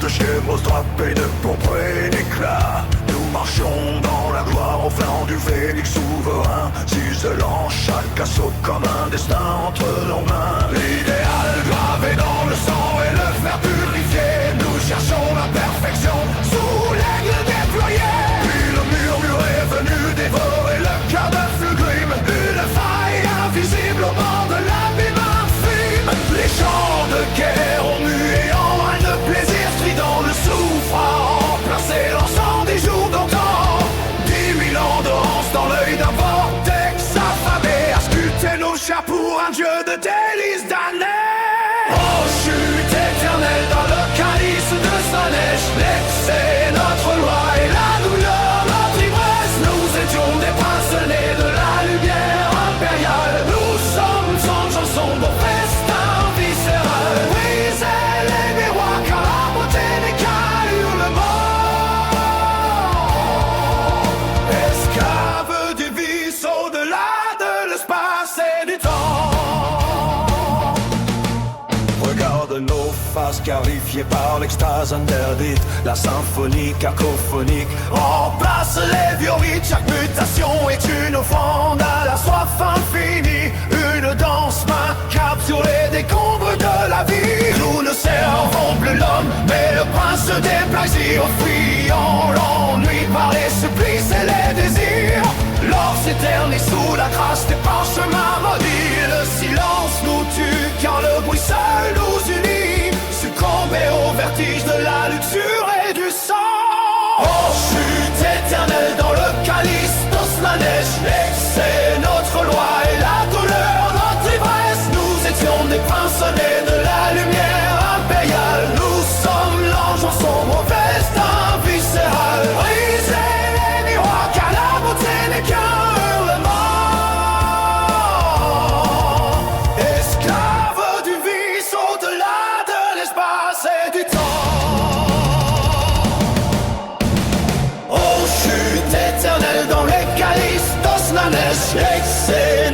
de chevaux drapés de pourpre et d'éclat. Nous marchions dans la gloire au flanc du phénix souverain, ciselant chaque assaut comme un destin entre nos mains. L'idéal gravé dans le sang et le fer purifié, nous cherchons la perfection sous l'aigle déployé. Puis le murmure est venu dévorer le cœur de Fulgrim, une faille invisible au bord de l'abîme infime. Les chants de guerre ont mué en un de plaisir strident, le souffle a remplacé l'encens des jours d'antan. 10 000 ans d'errance dans l'œil d'un vortex affamé à sculpter nos chats pour un dieu de délices damné. Oh, chute éternelle dans le calice de sa neige, l'excès, notre loi et la douleur, notre ivresse. Nous étions des princes nés de la lumière impériale. Nous sommes changeants sombres, festin viscéral. Brisez les miroirs car la beauté n'est qu'un hurlement. Esclaves du vice au-delà de l'espace et du temps. Regarde nos faces scarifiées par l'extase interdite. La symphonie cacophonique remplace les vieux rites. Chaque mutation est une offrande à la soif infinie. Une danse macabre sur les décombres de la vie. Nous ne servons plus l'homme, mais le prince des plaisirs. Fuyant l'ennui par les supplices et les désirs. L'or s'éternise sous la crasse des parchemins maudits. Le silence nous tue car le bruit seul nous unit. Succomber au vertige de la luxure et du sang. Oh, chute éternelle dans le calice d'Osmanesh, l'excès, notre loi et la douleur, notre ivresse. Nous étions des princes nés de la lumière impériale. Nous sommes l'ange en sombre festin viscéral. Brisez les miroirs car la beauté n'est qu'un hurlement. Esclaves du vice au-delà de l'espace et du temps. Oh, chute éternelle dans les calices d'Osnanesh, excès,